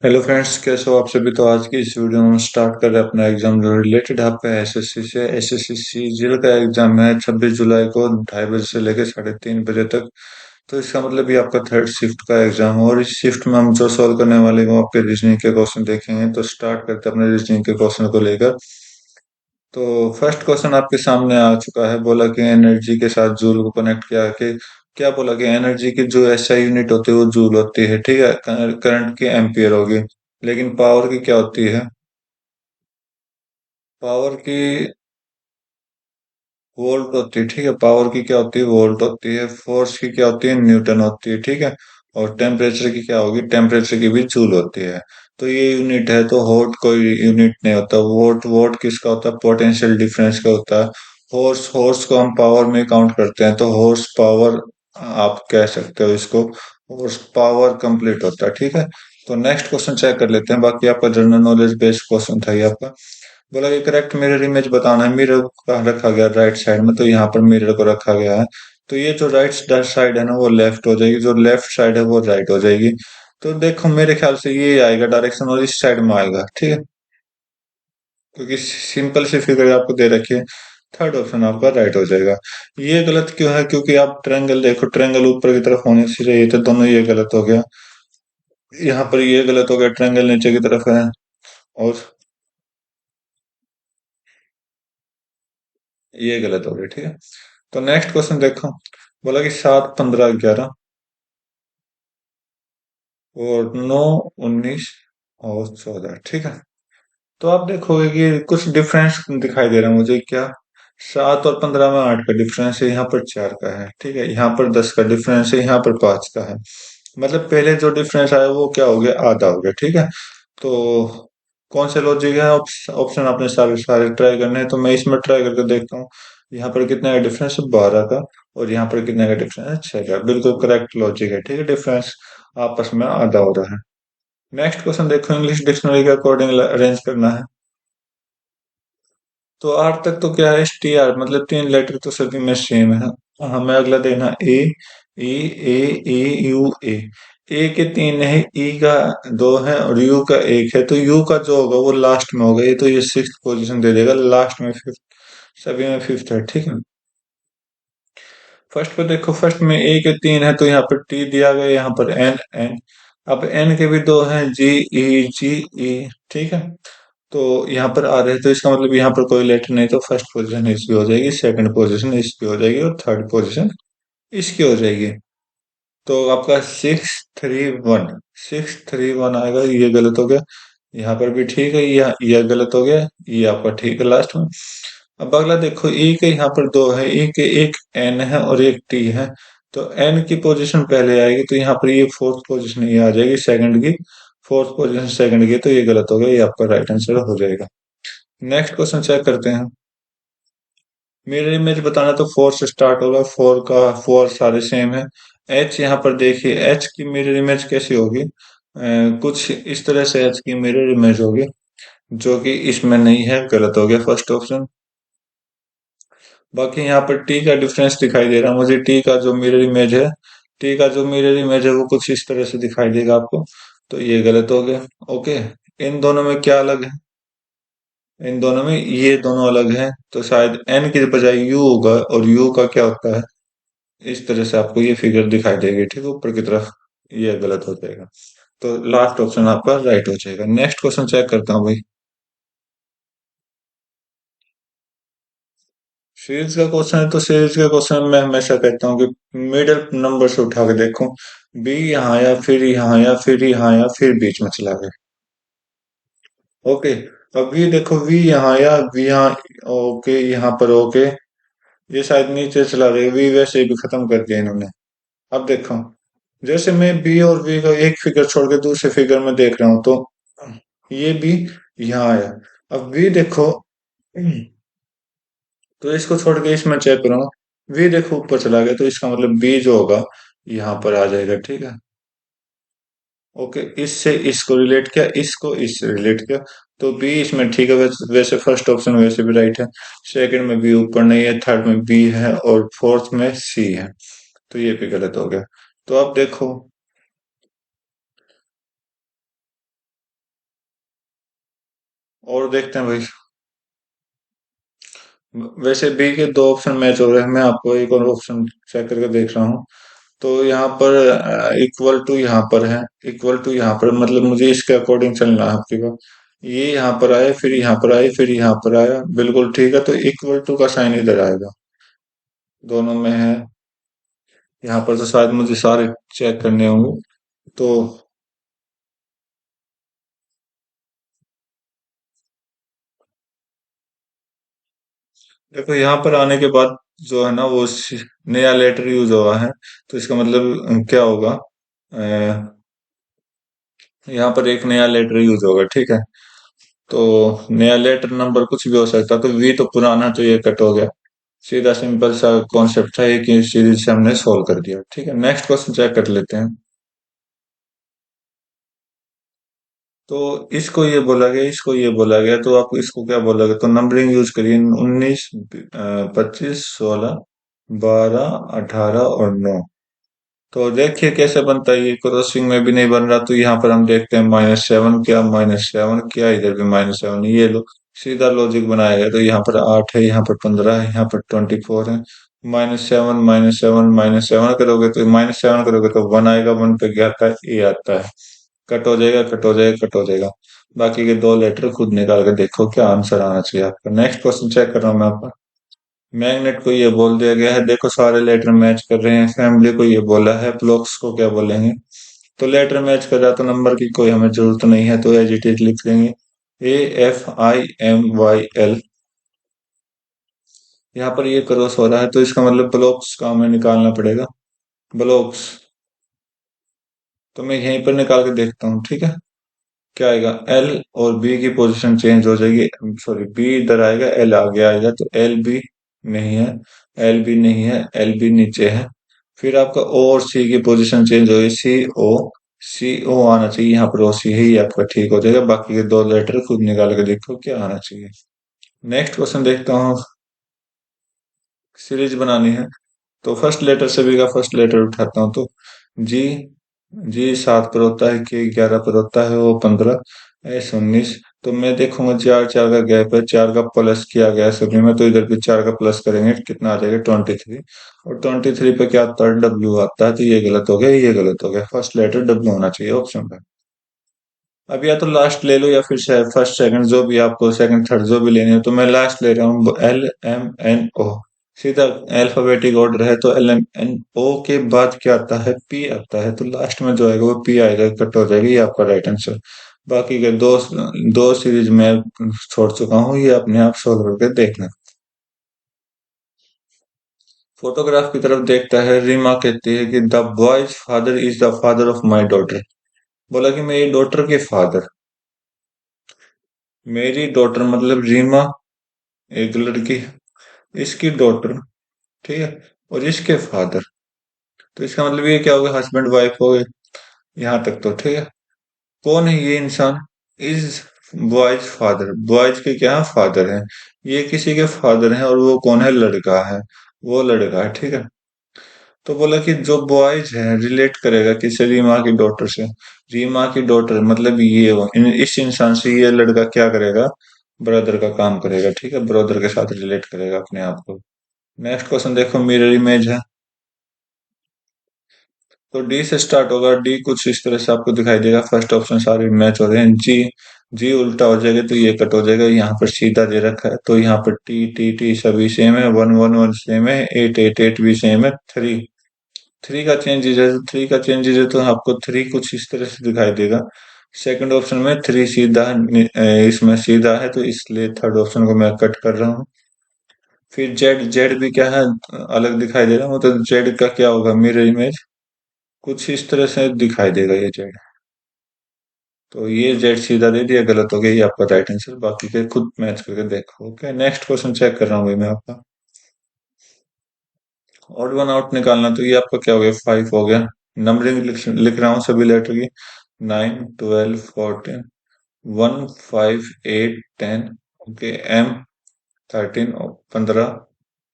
Hello friends, कैसे हो आप सभी। तो आज की इस वीडियो में हम स्टार्ट कर रहे हैं अपना एग्जाम जो रिलेटेड है आपका एसएससी से। एसएससी सीजीएल का एग्जाम है 26 जुलाई को 2:30 बजे से लेकर 3:30 बजे तक। तो इसका मतलब ये आपका थर्ड शिफ्ट का एग्जाम है और इस शिफ्ट में हम जो सॉल्व करने वाले हैं वो आपके रीजनिंग के क्वेश्चन देखेंगे। तो स्टार्ट करते हैं अपने रीजनिंग के क्वेश्चन को लेकर। तो फर्स्ट क्वेश्चन आपके सामने आ चुका है। बोला कि एनर्जी के साथ जूल को कनेक्ट किया कि क्या बोला कि एनर्जी की जो एसआई यूनिट होती है वो जूल होती है, ठीक है। करंट की एम्पियर होगी, लेकिन पावर की क्या होती है। पावर की वोल्ट होती है, ठीक है। पावर की क्या होती है, वोल्ट होती है। फोर्स की क्या होती है, न्यूटन होती है, ठीक है। और टेम्परेचर की क्या होगी, टेम्परेचर की भी जूल होती है। तो ये यूनिट है। तो वोट कोई यूनिट नहीं होता। वोट वोट किसका होता है, पोटेंशियल डिफरेंस का होता है। हॉर्स हॉर्स को हम पावर में काउंट करते हैं, तो हॉर्स पावर आप कह सकते हो इसको। हॉर्स पावर कंप्लीट होता है, ठीक है। तो नेक्स्ट क्वेश्चन चेक कर लेते हैं। बाकी आपका जनरल नॉलेज बेस्ड क्वेश्चन था ये आपका। बोला कि करेक्ट मिरर इमेज बताना है। मिरर कहाँ रखा गया, राइट साइड में, तो यहाँ पर मिरर को रखा गया है। तो ये जो राइट साइड है ना वो लेफ्ट हो जाएगी, जो लेफ्ट साइड है वो राइट हो जाएगी। तो देखो मेरे ख्याल से ये आएगा डायरेक्शन और इस साइड में आएगा, ठीक है। क्योंकि सिंपल सी फिगर आपको दे रखी है। थर्ड ऑप्शन आपका राइट हो जाएगा। ये गलत क्यों है, क्योंकि आप ट्रायंगल देखो, ट्रायंगल ऊपर की तरफ होने से चाहिए, तो दोनों ये गलत हो गया। यहाँ पर ये गलत हो गया, ट्रायंगल नीचे की तरफ है। और ये गलत हो गया, ठीक है। तो नेक्स्ट क्वेश्चन देखो। बोला कि 7, 15, 11 और 9, 19 और 14, ठीक है। तो आप देखोगे कि कुछ डिफरेंस दिखाई दे रहा है मुझे। क्या, 7 और 15 में 8 का डिफरेंस है, यहाँ पर 4 का है, ठीक है। यहाँ पर 10 का डिफरेंस है, यहाँ पर 5 का है। मतलब पहले जो डिफरेंस आया वो क्या हो गया, आधा हो गया, ठीक है। तो कौन से लॉजिक है, ऑप्शन आपने सारे सारे ट्राई करने हैं। तो मैं इसमें ट्राई करके देखता हूँ। यहाँ पर कितने का डिफरेंस है, 12 का। और यहाँ पर कितने का डिफरेंस है, 6 का। बिल्कुल करेक्ट लॉजिक है, ठीक है। डिफरेंस आपस में आधा हो रहा है। नेक्स्ट क्वेश्चन देखो। इंग्लिश डिक्शनरी के अकॉर्डिंग अरेंज करना है। तो आर तक तो क्या है, एस टी आर, मतलब 3 लेटर तो सभी में सेम है। हमें अगला देना ए। ई ए ए यू ए के 3 है, ई का 2 है और यू का 1 है। तो यू का जो होगा वो लास्ट में होगा। ये तो ये सिक्स पोजीशन दे देगा, लास्ट में फिफ्थ। सभी में फिफ्थ है, ठीक है। फर्स्ट पे देखो, फर्स्ट में ए के 3 है तो यहाँ पर टी दिया गया, यहाँ पर एन एन। अब एन के भी 2 हैं, जी ई, ठीक है। तो यहाँ पर आ रहे हैं, तो इसका मतलब यहाँ पर कोई लेटर नहीं, तो फर्स्ट पोजीशन इसकी हो जाएगी, सेकंड पोजीशन इसकी हो जाएगी और थर्ड पोजीशन इसकी हो जाएगी। तो आपका 6, 3, 1, 6, 3, 1 आएगा। ये गलत हो गया। यहाँ पर भी ठीक है, यह गलत हो गया। ये आपका ठीक है लास्ट में। अब अगला देखो, ई के यहाँ पर 2 है, ई के एक एन है और एक टी है। तो एन की पोजीशन पहले आएगी, तो यहाँ पर ये फोर्थ पोजीशन ये आ जाएगी, सेकंड की। फोर्थ पोजीशन सेकंड की, तो ये गलत हो गया। ये आपका राइट आंसर हो जाएगा। नेक्स्ट क्वेश्चन चेक करते हैं। मेरे इमेज बताना, तो फोर से स्टार्ट होगा। फोर का फोर सारे सेम है। एच यहाँ पर देखिए, एच की मिरर इमेज कैसी होगी, कुछ इस तरह से एच की मिरर इमेज होगी, जो कि इसमें नहीं है, गलत हो गया फर्स्ट ऑप्शन। बाकी यहाँ पर टी का डिफरेंस दिखाई दे रहा है मुझे। टी का जो मिरर इमेज है, टी का जो मिरर इमेज है वो कुछ इस तरह से दिखाई देगा आपको। तो ये गलत हो गया। ओके। इन दोनों में क्या अलग है, इन दोनों में ये दोनों अलग हैं, तो शायद एन की बजाय यू होगा, और यू का क्या होता है, इस तरह से आपको ये फिगर दिखाई देगी, ठीक है, ऊपर की तरफ। ये गलत हो जाएगा। तो लास्ट ऑप्शन आपका राइट हो जाएगा। नेक्स्ट क्वेश्चन चेक करता हूँ भाई। सीरीज का क्वेश्चन है, तो सीरीज का क्वेश्चन मैं हमेशा कहता हूँ कि मिडिल नंबर से उठा के देखो। बी यहाँ या फिर यहाँ या फिर यहाँ या फिर बीच में चला गया। ओके। अब ये देखो, वी यहाँ या वी यहाँ। ओके, यहाँ पर ओके। ये शायद नीचे चला गया, वी वैसे भी खत्म कर दिया इन्होंने। अब देखो, जैसे मैं बी और वी का एक फिगर छोड़ के दूसरे फिगर में देख रहा हूँ, तो ये बी यहाँ आया। अब वी देखो, तो इसको छोड़ के इसमें चेक करो। वी देखो ऊपर चला गया, तो इसका मतलब बी जो होगा यहाँ पर आ जाएगा, ठीक है। ओके, इससे इसको रिलेट किया, इसको इससे रिलेट किया। तो बी इसमें ठीक है। वैसे फर्स्ट ऑप्शन वैसे भी राइट है। सेकंड में बी ऊपर नहीं है, थर्ड में बी है और फोर्थ में सी है। तो ये भी गलत हो गया। तो अब देखो, और देखते हैं भाई। वैसे बी के दो ऑप्शन मैच हो रहे हैं, मैं आपको एक और ऑप्शन चेक करके देख रहा हूँ। तो यहाँ पर इक्वल टू यहाँ पर है, इक्वल टू यहाँ पर, मतलब मुझे इसके अकॉर्डिंग चलना है आपकी बात। ये यहाँ पर आए, फिर यहाँ पर आए, फिर यहाँ पर आया, बिल्कुल ठीक है, तो इक्वल टू का साइन इधर आएगा। दोनों में है। यहाँ पर तो शायद मुझे सारे चेक करने होंगे। तो देखो यहाँ पर आने के बाद जो है ना वो नया लेटर यूज हुआ है, तो इसका मतलब क्या होगा। यहाँ पर एक नया लेटर यूज होगा, ठीक है। तो नया लेटर नंबर कुछ भी हो सकता है, तो वी तो पुराना, तो ये कट हो गया। सीधा सिंपल सा कॉन्सेप्ट था, एक ही सीरीज से हमने सॉल्व कर दिया, ठीक है। नेक्स्ट क्वेश्चन चेक कर लेते हैं। तो इसको ये बोला गया, इसको ये बोला गया, तो आप इसको क्या बोलोगे, तो नंबरिंग यूज करिए। 19, 25, 16, 12, 18 और 9। तो देखिए कैसे बनता है, ये क्रॉसिंग में भी नहीं बन रहा, तो यहाँ पर हम देखते हैं -7 क्या, -7 क्या, इधर भी -7, ये लो। सीधा लॉजिक बनाया गया, तो यहाँ पर 8 है, यहाँ पर 15 है, यहाँ पर 24 है। -7, -7 करोगे तो -7 करोगे तो 1 आएगा, 1 पे क्या आता है, ए आता है। कट हो जाएगा, कट हो जाएगा, कट हो जाएगा। बाकी के दो लेटर खुद निकाल के देखो क्या आंसर आना चाहिए आपका। नेक्स्ट क्वेश्चन चेक कर रहा हूँ मैं आपका। मैग्नेट को ये बोल दिया गया है, देखो सारे लेटर मैच कर रहे हैं। फैमिली को ये बोला है, ब्लॉक्स को क्या बोलेंगे। तो लेटर मैच कर रहा, तो नंबर की कोई हमें जरूरत नहीं है, तो एज इट इज लिख देंगे। AFIMYL। यहाँ पर ये क्रॉस हो रहा है, तो इसका मतलब ब्लॉक्स का हमें निकालना पड़ेगा। ब्लॉक्स, तो मैं यहीं पर निकाल के देखता हूँ, ठीक है। क्या आएगा, एल और बी की पोजीशन चेंज हो जाएगी। सॉरी, बी इधर आएगा, एल आगे आएगा, तो एल बी नहीं है, एल बी नहीं है, एल बी नीचे है। फिर आपका ओ और सी की पोजीशन चेंज होगी, सी ओ आना चाहिए, यहाँ पर ओ सी है, ये आपका ठीक हो जाएगा। बाकी के दो लेटर खुद निकाल के देखो क्या आना चाहिए। नेक्स्ट क्वेश्चन देखता हूँ। सीरीज बनानी है, तो फर्स्ट लेटर से भी का फर्स्ट लेटर उठाता हूँ, तो जी। जी 7 पर होता है, के 11 पर होता है, वो 15, एस 19। तो मैं देखूंगा चार चार का गैप है, चार का प्लस किया गया है सभी में, तो इधर भी चार का प्लस करेंगे, कितना आ जाएगा, 23। और 23 पे क्या आता है, डब्ल्यू आता है, तो ये गलत हो गया, ये गलत हो गया। फर्स्ट लेटर डब्ल्यू होना चाहिए ऑप्शन पे। अब या तो लास्ट ले लो, या फिर फर्स्ट सेकंड, जो भी आपको सेकंड थर्ड जो भी लेनी हो, तो मैं लास्ट ले रहा हूँ, LMNO। सीधा अल्फाबेटिक ऑर्डर है, तो LMNO के बाद क्या आता है, पी आता है, तो लास्ट में जो आएगा वो पी आएगा, कट हो जाएगी, ये आपका राइट आंसर। बाकी के दो दो सीरीज में छोड़ चुका हूँ, ये अपने आप सोल्व करके देखना। फोटोग्राफ की तरफ देखता है, रीमा कहती है कि the boys father is the father of my daughter. बोला कि मेरी डॉटर के फादर, मेरी डॉटर मतलब रीमा एक लड़की, इसकी डॉटर, ठीक है, और इसके फादर, तो इसका मतलब ये क्या हो गया, हस्बैंड वाइफ हो गए। यहाँ तक तो ठीक है। कौन है ये इंसान, इज बॉयज फादर, बॉयज के क्या फादर हैं, ये किसी के फादर हैं, और वो कौन है, लड़का है, वो लड़का है, ठीक है। तो बोला कि जो बॉयज है रिलेट करेगा किसे, रीमा की डॉटर से। रीमा की डॉटर मतलब ये इस इंसान से ये लड़का क्या करेगा, ब्रदर का काम करेगा, ठीक है, ब्रदर के साथ रिलेट करेगा अपने आप को। नेक्स्ट क्वेश्चन देखो, मिरर इमेज है, तो डी से स्टार्ट होगा। डी कुछ इस तरह से आपको दिखाई देगा, फर्स्ट ऑप्शन सारे मैच हो रहे हैं। जी, जी उल्टा हो जाएगा, तो ये कट हो जाएगा, यहाँ पर सीधा दे रखा है, तो यहाँ पर टी टी टी सभी सेम है, 1 1 1 सेम है, 8 8 8 भी सेम है। थ्री, थ्री का चेंजेस है, थ्री का चेंजेस है, तो आपको थ्री कुछ इस तरह से दिखाई देगा। सेकंड ऑप्शन में थ्री सीधा इसमें सीधा है, तो इसलिए थर्ड ऑप्शन को मैं कट कर रहा हूँ। फिर जेड, जेड भी क्या है, अलग दिखाई दे रहा है, तो जेड का क्या होगा, मिरर इमेज कुछ इस तरह से दिखाई देगा ये जेड। तो ये जेड सीधा दे दिया, गलत हो गया, ये आपका राइट आंसर। बाकी के खुद मैच करके देखो। ओके, नेक्स्ट क्वेश्चन चेक कर रहा हूँ भाई मैं आपका। ऑड वन आउट निकालना, तो ये आपका क्या हो गया, 5 हो गया। नंबरिंग लिख रहा हूँ सभी लेटर की। 9 12 14, 1 5 8 10। ओके, एम 13 और 15,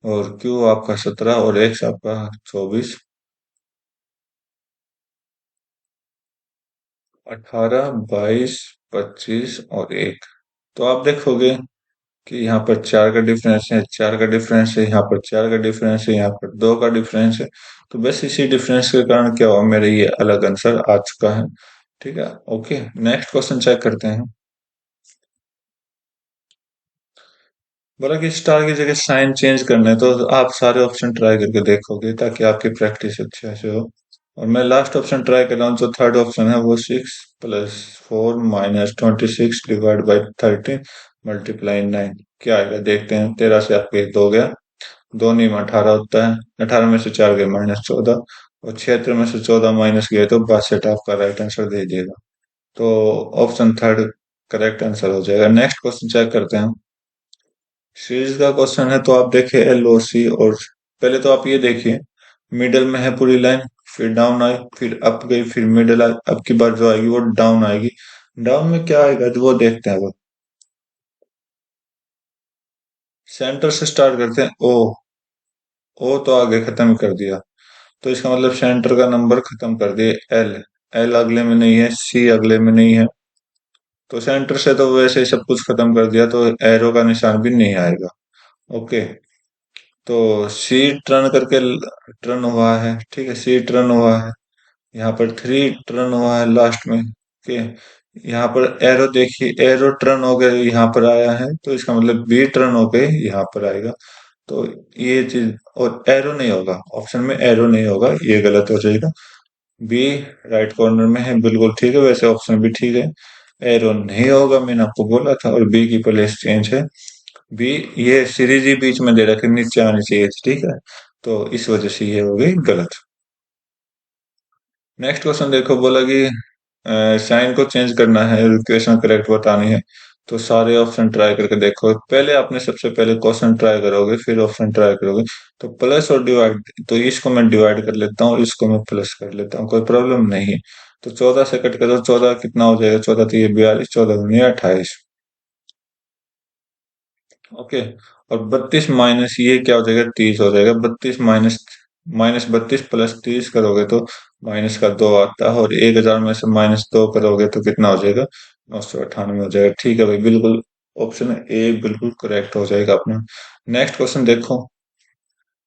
और क्यू आपका 17, और एक्स आपका 24, 18 22 25 और 1। तो आप देखोगे कि यहाँ पर चार का डिफरेंस है, चार का डिफरेंस है, यहाँ पर चार का डिफरेंस है, यहाँ पर दो का डिफरेंस है। तो बस इसी डिफरेंस के कारण क्या हुआ, मेरे ये अलग आंसर आ चुका है। ठीक है। ओके, नेक्स्ट क्वेश्चन चेक करते हैं। बोला कि स्टार की जगह साइन चेंज करना है, तो आप सारे ऑप्शन ट्राई करके देखोगे ताकि आपकी प्रैक्टिस अच्छे से हो। और मैं लास्ट ऑप्शन ट्राई कर रहा हूँ, जो थर्ड ऑप्शन है वो 6 + 4 - 26 डिवाइड बाई 13 मल्टीप्लाई 9 क्या आएगा देखते हैं। 13 से आपके दो गया, दो नहीं में 18 होता है, 18 में से चार गए -14, और 76 में से 14 माइनस गए तो 62 आपका राइट आंसर दे देगा। तो ऑप्शन थर्ड करेक्ट आंसर हो जाएगा। नेक्स्ट क्वेश्चन चेक करते हैं। सीरीज का क्वेश्चन है, तो आप देखिए एल ओ सी, और पहले तो आप ये देखिए मिडल में है पूरी लाइन, फिर डाउन आई, फिर अप गई, फिर मिडल आई, अब की बार जो आएगी वो डाउन आएगी। डाउन में क्या आएगा जो वो देखते हैं। वो सेंटर से स्टार्ट करते हैं। ओ तो आगे खत्म कर दिया, तो इसका मतलब सेंटर का नंबर खत्म कर दिए। एल, एल अगले में नहीं है, सी अगले में नहीं है, तो सेंटर से तो वैसे ही सब कुछ खत्म कर दिया, तो एरो का निशान भी नहीं आएगा। ओके, तो सी टर्न करके टर्न हुआ है, ठीक है, सी टर्न हुआ है, यहाँ पर थ्री टर्न हुआ है लास्ट में। ओके, यहाँ पर एरो देखिए, एरो टर्न हो गए यहाँ पर आया है, तो इसका मतलब बी टर्न हो गए यहाँ पर आएगा। तो ये चीज, और एरो नहीं होगा ऑप्शन में, एरो नहीं होगा, ये गलत हो जाएगा। बी राइट कॉर्नर में है, बिल्कुल ठीक है, वैसे ऑप्शन भी ठीक है। एरो नहीं होगा, मैंने आपको बोला था, और बी की प्लेस चेंज है। बी, ये सीरीज ही बीच में दे रखे, नीचे आनी चाहिए थी, ठीक है, तो इस वजह से ये हो गई गलत। नेक्स्ट क्वेश्चन देखो, बोला कि साइन को चेंज करना है, इक्वेशन करेक्ट बतानी है। तो सारे ऑप्शन ट्राई करके देखो, पहले आपने सबसे पहले क्वेश्चन ट्राई करोगे, फिर ऑप्शन ट्राई करोगे। तो प्लस और डिवाइड, तो इसको मैं डिवाइड कर लेता हूँ, इसको मैं प्लस कर लेता हूँ, कोई प्रॉब्लम नहीं है। तो 14 से कट करो, 14 कितना हो जाएगा, 14 तो ये 42, 14 दूनी 28। ओके, और 32 माइनस ये क्या हो जाएगा, 30 हो जाएगा। 32 माइनस, -32 + 30 करोगे तो माइनस का दो आता है, और 1000 में से -2 करोगे तो कितना हो जाएगा, 998 हो जाएगा। ठीक है भाई, बिल्कुल ऑप्शन ए बिल्कुल करेक्ट हो जाएगा अपना। नेक्स्ट क्वेश्चन देखो,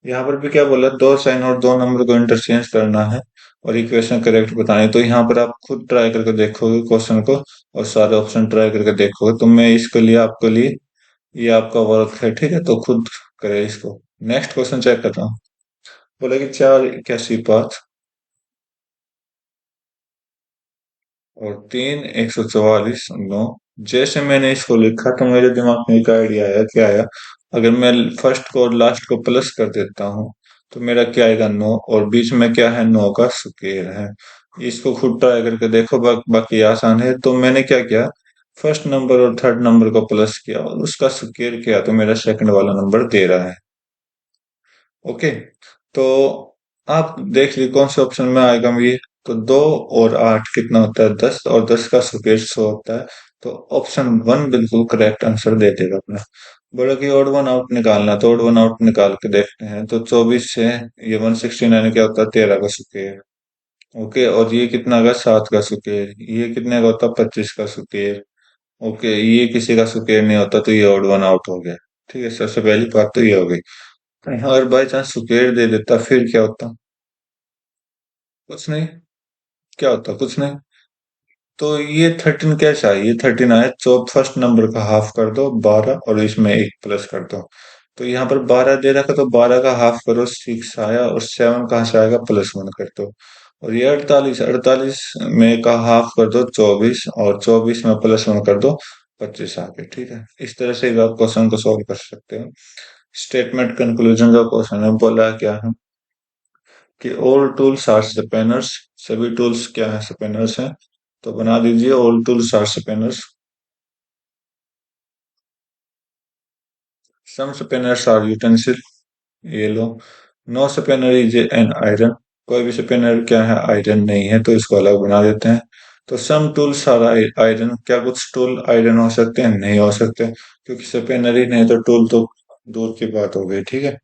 यहाँ पर भी क्या बोला, दो साइन और दो नंबर को इंटरचेंज करना है और इक्वेशन करेक्ट बतानी है। तो यहाँ पर आप खुद ट्राई करके देखोगे क्वेश्चन को, और सारे ऑप्शन ट्राई करके देखोगे, तो मैं इसके लिए आपके लिए, ये आपका वर्क है, ठीक है, तो खुद करें इसको। नेक्स्ट क्वेश्चन चेक करता हूँ। बोला कि 4 81 5 और 3 144 9। जैसे मैंने इसको लिखा तो मेरे दिमाग में एक आइडिया आया, क्या आया, अगर मैं फर्स्ट को और लास्ट को प्लस कर देता हूँ तो मेरा क्या आएगा, 9, और बीच में क्या है, 9 का स्क्वायर है। इसको खुद ट्राई करके देखो, बाकी आसान है। तो मैंने क्या किया, फर्स्ट नंबर और थर्ड नंबर को प्लस किया और उसका स्क्वायर किया, तो मेरा सेकंड वाला नंबर दे रहा है। ओके, तो आप देख लीजिए कौन से ऑप्शन में आएगा ये। तो 2 और 8 कितना होता है, 10, और 10 का स्क्वायर 100 होता है। तो ऑप्शन वन बिल्कुल करेक्ट आंसर दे देगा अपना। बोला कि ओड वन आउट निकालना, तो ओड वन आउट निकाल के देखते हैं। तो 24 से ये 169 क्या होता है, 13 का स्क्वायर। ओके, और ये कितना का, 7 का स्क्वायर। ये कितने का होता है, 25 का स्क्वायर। ओके, ये किसी का स्क्वायर नहीं होता, तो ये ओड वन आउट हो गया। ठीक है, सबसे पहली बात तो ये हो गई। अगर बाई चांस सुकेर दे देता फिर क्या होता, कुछ नहीं। क्या होता, कुछ नहीं। तो ये 13 कैसे आया, ये 13 आया, तो फर्स्ट नंबर का हाफ कर दो 12, और इसमें एक प्लस कर दो। तो यहाँ पर 12 दे रखा, तो 12 का हाफ करो 6 आया, और 7 कहाँ से आएगा, +1 कर दो। और ये 48, 48 में का हाफ कर दो 24, और 24 में +1 कर दो 25 आ गए। ठीक है, इस तरह से आप क्वेश्चन को सॉल्व कर सकते हो। स्टेटमेंट कंक्लूजन का क्वेश्चन है, बोला क्या है कि ऑल टूल्स आर स्पिनर्स, सभी टूल्स क्या है, स्पिनर्स हैं। तो बना दीजिए all tools are spinners. Some spinners are utensil, ये लो। No spinner is an iron, कोई भी स्पिनर क्या है, आयरन नहीं है, तो इसको अलग बना देते हैं। तो सम टूल्स आर आयरन, क्या कुछ टूल आयरन हो सकते हैं, नहीं हो सकते, क्योंकि स्पिनर ही नहीं तो टूल तो दूर की बात हो गई। ठीक है,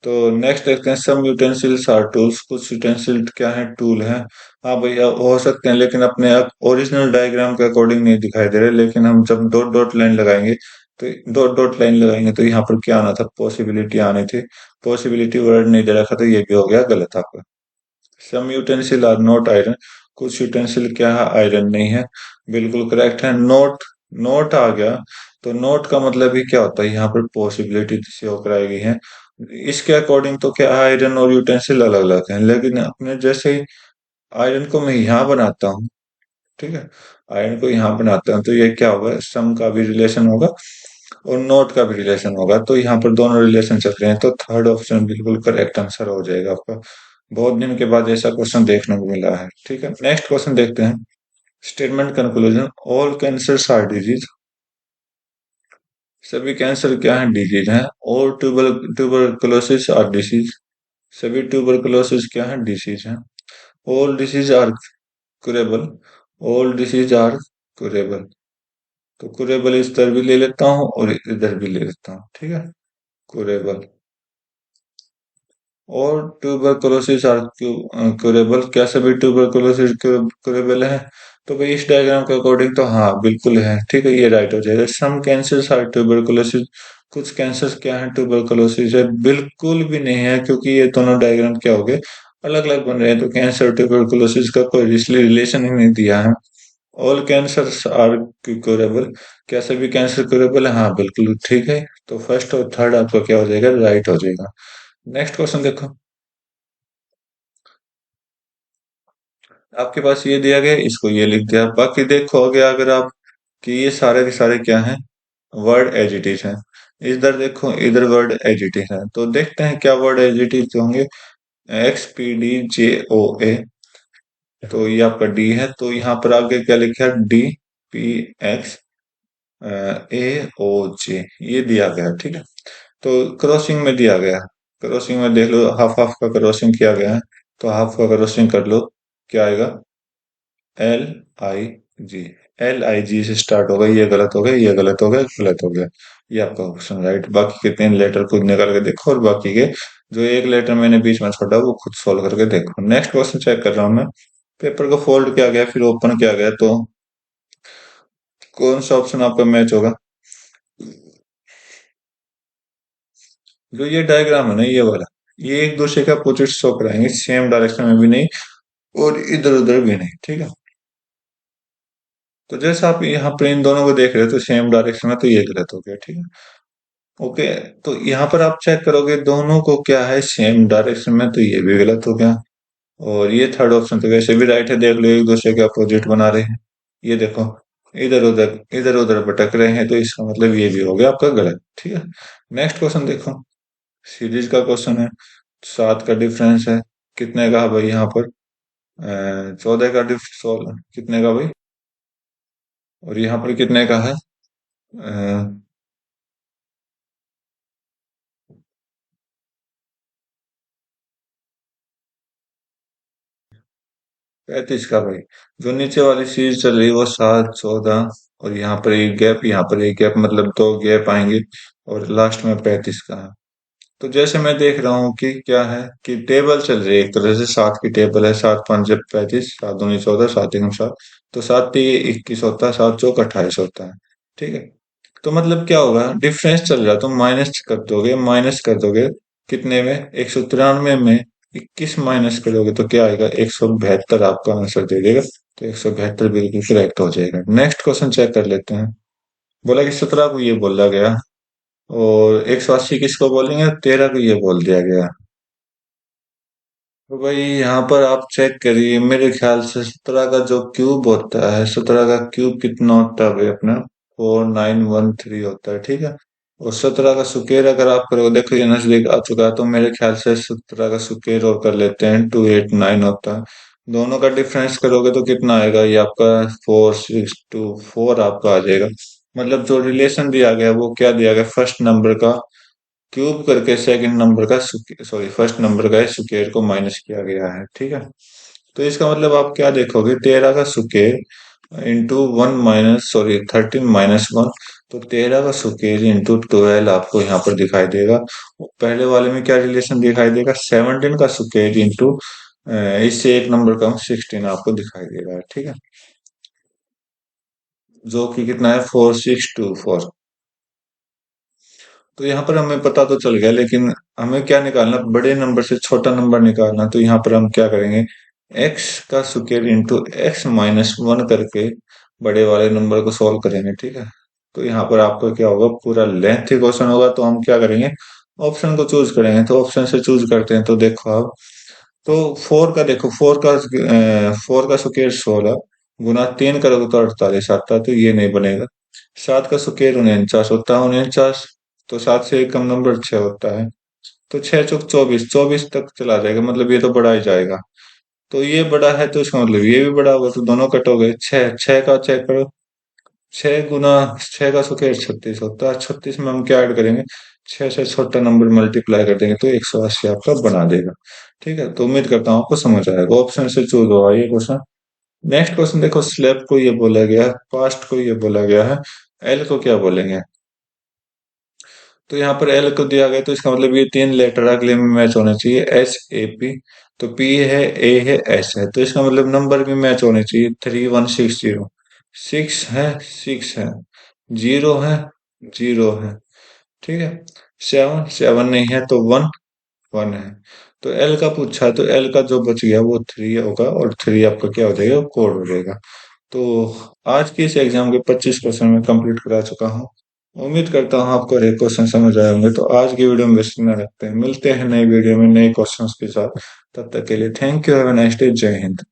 तो नेक्स्ट देखते हैं, सम यूटेंसिल्स आर टूल्स, कुछ यूटेंसिल क्या है, टूल है। हाँ भैया हो सकते हैं, लेकिन अपने ओरिजिनल डायग्राम के अकॉर्डिंग नहीं दिखाई दे रहे, लेकिन हम जब डॉट डॉट लाइन लगाएंगे तो डॉट डॉट लाइन लगाएंगे तो यहाँ पर क्या आना था, पॉसिबिलिटी आनी थी। पॉसिबिलिटी वर्ड नहीं दे रखा तो ये भी हो गया गलत आपका। सम यूटेंसिल आर नॉट आयरन, कुछ यूटेंसिल क्या है, आयरन नहीं है, बिल्कुल करेक्ट है। नोट, नोट आ गया, तो नोट का मतलब ही क्या होता है, यहाँ पर पॉसिबिलिटी शो कराई गई है। इसके अकॉर्डिंग तो क्या आयरन और यूटेंसिल अलग अलग हैं, लेकिन अपने जैसे ही आयरन को मैं यहाँ बनाता हूँ, ठीक है, आयरन को यहाँ बनाता हूँ तो ये क्या होगा, सम का भी रिलेशन होगा और नोट का भी रिलेशन होगा, तो यहाँ पर दोनों रिलेशन चल रहे हैं, तो थर्ड ऑप्शन बिल्कुल करेक्ट आंसर हो जाएगा आपका। बहुत दिन के बाद ऐसा क्वेश्चन देखने को मिला है। ठीक है, नेक्स्ट क्वेश्चन देखते हैं। Statement conclusion, all cancers are disease, सभी कैंसर क्या है, डिजीज है। ऑल ट्यूबरकुलोसिस आर डिसीज, सभी ट्यूबरकुलोसिस क्या है, डिसीज है। All disease are curable, all disease are curable, तो कुरेबल इधर भी ले लेता हूँ और इधर भी ले लेता हूँ, ठीक है, कुरेबल। और ट्यूबरकुलोसिस आर क्यूरेबल, क्या सभी ट्यूबरकुलोसिस क्यूरेबल है, तो भाई इस डायग्राम के अकॉर्डिंग तो हाँ बिल्कुल है, ठीक है, ये राइट हो जाएगा। सम कैंसर्स आर ट्यूबरकुलोसिस, कुछ कैंसर क्या है, ट्यूबरकुलोसिस है, बिल्कुल भी नहीं है, क्योंकि ये दोनों डायग्राम क्या हो गए, अलग अलग बन रहे हैं, तो कैंसर ट्यूबरकुलोसिस का कोई रिलेशन ही नहीं दिया है। ऑल कैंसर्स आर क्यूरेबल, क्या सभी कैंसर क्यूरेबल है, हाँ बिल्कुल ठीक है, तो फर्स्ट और थर्ड आपका क्या हो जाएगा, राइट हो जाएगा। नेक्स्ट क्वेश्चन देखो, आपके पास ये दिया गया, इसको ये लिख दिया, बाकी देखोगे अगर आप कि ये सारे के सारे क्या हैं, वर्ड एजिटिव हैं। इधर देखो, इधर वर्ड एजिटिव है, तो देखते हैं क्या वर्ड एजिटिव होंगे। XPDJOA, तो ये आपका डी है, तो यहाँ पर आगे क्या लिखा है, DPX AOJ, ये दिया गया है, ठीक है। तो क्रॉसिंग में दिया गया है, क्रॉसिंग में देख लो, हाफ हाफ का क्रॉसिंग किया गया है, तो हाफ का क्रॉसिंग कर लो, क्या आएगा, LIG, LIG से स्टार्ट होगा, ये गलत हो गया, ये गलत हो गया, गलत हो गया, ये आपका ऑप्शन राइट। बाकी के 3 लेटर खुद निकाल के देखो, और बाकी के जो एक लेटर मैंने बीच में छोड़ा वो खुद सोल्व करके देखो। नेक्स्ट क्वेश्चन चेक कर रहा हूँ मैं, पेपर को फोल्ड किया गया फिर ओपन किया गया, तो कौन सा ऑप्शन आपका मैच होगा। जो ये डायग्राम है ना, ये वाला, ये एक दूसरे का अपोजिट शो कराएंगे, सेम डायरेक्शन में भी नहीं और इधर उधर भी नहीं, ठीक है। तो जैसे आप यहाँ पर इन दोनों को देख रहे हो, तो सेम डायरेक्शन में, तो ये गलत हो गया, ठीक है। ओके, तो यहाँ पर आप चेक करोगे दोनों को क्या है, सेम डायरेक्शन में, तो ये भी गलत हो गया। और ये थर्ड ऑप्शन तो वैसे भी राइट है, देख लो एक दूसरे के अपोजिट बना रहे हैं, ये देखो, इधर उधर भटक रहे हैं, तो इसका मतलब ये भी हो गया आपका गलत, ठीक है। नेक्स्ट क्वेश्चन देखो, सीरीज का क्वेश्चन है, 7 का डिफरेंस है, कितने का है भाई यहाँ पर, 14 का डिफरेंस, कितने का भाई, और यहाँ पर कितने का है, 35 का भाई। जो नीचे वाली सीरीज चल रही है वो 7, 14, और यहाँ पर एक गैप, यहाँ पर एक गैप, मतलब 2 गैप आएंगे, और लास्ट में 35 का है। तो जैसे मैं देख रहा हूँ कि क्या है, कि टेबल चल रही है एक तरह से, 7 की टेबल है, 7 5 35, 7 दूनी 14, 7 एकम 7, तो 7 3 21 होता है, 7 चौक 28 होता है, ठीक है। तो मतलब क्या होगा, डिफरेंस चल रहा है, तो माइनस कर दोगे, माइनस कर दोगे, कितने में, 193 में 21 माइनस करोगे तो क्या आएगा, 172 आपका आंसर दे देगा, तो 172 बिल्कुल करेक्ट हो जाएगा। नेक्स्ट क्वेश्चन चेक कर लेते हैं। बोला कि 17 को ये बोला गया, और 180 किसको बोलेंगे, 13 को ये बोल दिया गया। तो भाई यहाँ पर आप चेक करिए, मेरे ख्याल से 17 का जो क्यूब होता है, 17 का क्यूब कितना होता है भाई अपना, 4913 होता है, ठीक है। और 17 का सुकेर अगर आप करोगे, देखो ये नजदीक आ चुका है, तो मेरे ख्याल से 17 का सुकेर और कर लेते हैं, 289 होता है। दोनों का डिफरेंस करोगे तो कितना आएगा, ये आपका 4624 आपका आ जाएगा। मतलब जो रिलेशन दिया गया वो क्या दिया गया, फर्स्ट नंबर का क्यूब करके सेकंड नंबर का, सॉरी फर्स्ट नंबर का स्क्वायर को माइनस किया गया है, ठीक है। तो इसका मतलब आप क्या देखोगे, 13 का स्क्वायर इंटू 1 माइनस, सॉरी 13 -1, तो 13 का स्क्वायर इंटू 12 आपको यहाँ पर दिखाई देगा। पहले वाले में क्या रिलेशन दिखाई देगा, 17 का स्क्वायर इंटू इससे एक नंबर कम 16 आपको दिखाई देगा, ठीक है, जो कि कितना है 4624। तो यहाँ पर हमें पता तो चल गया, लेकिन हमें क्या निकालना, बड़े नंबर से छोटा नंबर निकालना। तो यहाँ पर हम क्या करेंगे, x का square into x minus one करके बड़े वाले नंबर को सॉल्व करेंगे, ठीक है। तो यहाँ पर आपको क्या होगा, पूरा लेंथी क्वेश्चन होगा। तो हम क्या करेंगे, ऑप्शन को चूज करेंगे। तो ऑप्शन से चूज करते हैं, तो देखो आप, तो फोर का देखो, फोर का स्क्वायर 16 गुना 3 करोगे तो 48 आता है, तो ये नहीं बनेगा। 7 का स्क्वायर 49 होता है, 49, तो 7 से एक कम नंबर 6 होता है। तो 6 चौक 24, 24 तक चला जाएगा, मतलब ये तो बड़ा ही जाएगा। तो ये बड़ा है, तो इसका मतलब ये भी बड़ा होगा, तो दोनों कट हो गए। 6, 6 का चेक करो, 6 गुना 6 का स्क्वायर 36 होता है। 36 में हम क्या ऐड करेंगे, 6 से छोटा नंबर मल्टीप्लाई कर देंगे, तो 180 आपका बना देगा, ठीक है। तो उम्मीद करता हूँ आपको समझ आएगा। ऑप्शन से चूज होगा ये क्वेश्चन। नेक्स्ट क्वेश्चन देखो, स्लैब को ये बोला गया है, पास्ट को ये बोला गया है, एल को क्या बोलेंगे। तो यहाँ पर एल को दिया गया, तो इसका मतलब ये तीन लेटर अगले में मैच होने चाहिए, एस ए पी। तो पी है, ए है, एस है, तो इसका मतलब नंबर भी मैच होने चाहिए। 3160, 6 है, 6 है, 0 है, 0 है, ठीक है। 7, 7 नहीं है, तो 1, 1 है। तो एल का पूछा है, तो एल का जो बच गया वो 3 होगा, और 3 आपका क्या हो जाएगा, कोड हो जाएगा। तो आज के इस एग्जाम के 25 क्वेश्चन में कंप्लीट करा चुका हूँ। उम्मीद करता हूँ आपको हर एक क्वेश्चन समझ आए होंगे। तो आज की वीडियो में बस इतना रखते हैं, मिलते हैं नई वीडियो में नए क्वेश्चंस के साथ। तब तक के लिए thank you, have a nice day, जय हिंद।